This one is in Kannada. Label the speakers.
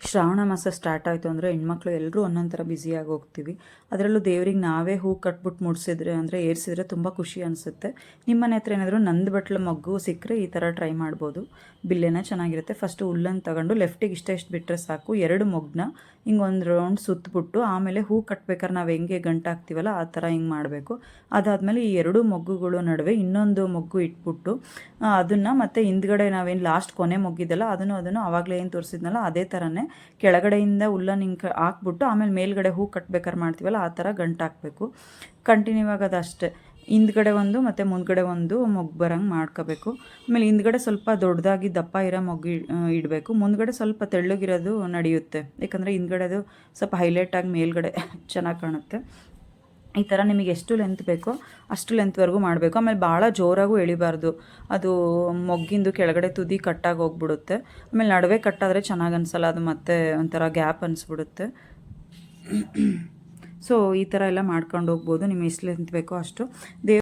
Speaker 1: ಶ್ರಾವಣ ಮಾಸ ಸ್ಟಾರ್ಟ್ ಆಯಿತು ಅಂದರೆ ಹೆಣ್ಮಕ್ಳು ಎಲ್ಲರೂ ಒಂದೊಂದು ಥರ ಬ್ಯುಸಿಯಾಗಿ ಹೋಗ್ತೀವಿ. ಅದರಲ್ಲೂ ದೇವ್ರಿಗೆ ನಾವೇ ಹೂ ಕಟ್ಬಿಟ್ಟು ಮುಡಿಸಿದ್ರೆ ಅಂದರೆ ಏರಿಸಿದ್ರೆ ತುಂಬ ಖುಷಿ ಅನಿಸುತ್ತೆ. ನಿಮ್ಮ ಮನೆ ಹತ್ರ ಏನಾದರೂ ನಂದು ಬಟ್ಲು ಮೊಗ್ಗು ಸಿಕ್ಕರೆ ಈ ಥರ ಟ್ರೈ ಮಾಡ್ಬೋದು. ಬಿಲ್ಲೆನ ಚೆನ್ನಾಗಿರುತ್ತೆ. ಫಸ್ಟು ಹುಲ್ಲನ್ನು ತಗೊಂಡು ಲೆಫ್ಟಿಗೆ ಇಷ್ಟು ಬಿಟ್ಟರೆ ಸಾಕು. 2 ಮೊಗ್ಗನ್ನ ಹಿಂಗೆ ಒಂದು ರೌಂಡ್ ಸುತ್ತಬಿಟ್ಟು ಆಮೇಲೆ ಹೂ ಕಟ್ಬೇಕಾದ್ರೆ ನಾವು ಹೆಂಗೆ ಗಂಟು ಹಾಕ್ತೀವಲ್ಲ ಆ ಥರ ಹಿಂಗೆ ಮಾಡಬೇಕು. ಅದಾದಮೇಲೆ ಈ 2 ಮೊಗ್ಗುಗಳು ನಡುವೆ ಇನ್ನೊಂದು ಮೊಗ್ಗು ಇಟ್ಬಿಟ್ಟು ಅದನ್ನು ಮತ್ತು ಹಿಂದ್ಗಡೆ ನಾವೇನು ಲಾಸ್ಟ್ ಕೊನೆ ಮೊಗ್ಗಿದೆಲ್ಲ ಅದನ್ನು ಆವಾಗಲೇ ಏನು ತೋರಿಸಿದ್ನಲ್ಲ ಅದೇ ಥರನೇ ಕೆಳಗಡೆಯಿಂದ ಹುಲ್ಲನ್ನು ಹಿಂಗೆ ಹಾಕ್ಬಿಟ್ಟು ಆಮೇಲೆ ಮೇಲ್ಗಡೆ ಹೂ ಕಟ್ಬೇಕಾದ್ರೆ ಮಾಡ್ತೀವಲ್ಲ ಆ ಥರ ಗಂಟು ಹಾಕಬೇಕು. ಕಂಟಿನ್ಯೂ ಆಗೋದು ಅಷ್ಟೇ. ಹಿಂದ್ಗಡೆ ಒಂದು ಮತ್ತು ಮುಂದ್ಗಡೆ ಒಂದು ಮೊಗ್ಗು ಬರೋಂಗೆ ಮಾಡ್ಕೋಬೇಕು. ಆಮೇಲೆ ಹಿಂದ್ಗಡೆ ಸ್ವಲ್ಪ ದೊಡ್ಡದಾಗಿ ದಪ್ಪ ಇರೋ ಮೊಗ್ಗು ಇಡಬೇಕು. ಮುಂದ್ಗಡೆ ಸ್ವಲ್ಪ ತೆಳ್ಳಗಿರೋದು ನಡೆಯುತ್ತೆ, ಯಾಕಂದರೆ ಹಿಂದ್ಗಡೆದು ಸ್ವಲ್ಪ ಹೈಲೈಟಾಗಿ ಮೇಲ್ಗಡೆ ಚೆನ್ನಾಗಿ ಕಾಣುತ್ತೆ. ಈ ಥರ ನಿಮಗೆ ಎಷ್ಟು ಲೆಂತ್ ಬೇಕೋ ಅಷ್ಟು ಲೆಂತ್ವರೆಗೂ ಮಾಡಬೇಕು. ಆಮೇಲೆ ಭಾಳ ಜೋರಾಗೂ ಎಳಿಬಾರ್ದು, ಅದು ಮೊಗ್ಗಿಂದು ಕೆಳಗಡೆ ತುದಿ ಕಟ್ಟಾಗಿ ಹೋಗ್ಬಿಡುತ್ತೆ. ಆಮೇಲೆ ನಡುವೆ ಕಟ್ಟಾದರೆ ಚೆನ್ನಾಗಿ ಅನಿಸಲ್ಲ, ಅದು ಮತ್ತೆ ಒಂಥರ ಗ್ಯಾಪ್ ಅನಿಸ್ಬಿಡುತ್ತೆ. ಸೊ ಈ ಥರ ಎಲ್ಲ ಮಾಡ್ಕೊಂಡು ಹೋಗ್ಬೋದು. ನಿಮಗೆ ಎಷ್ಟು ಲೆಂತ್ ಬೇಕೋ ಅಷ್ಟು.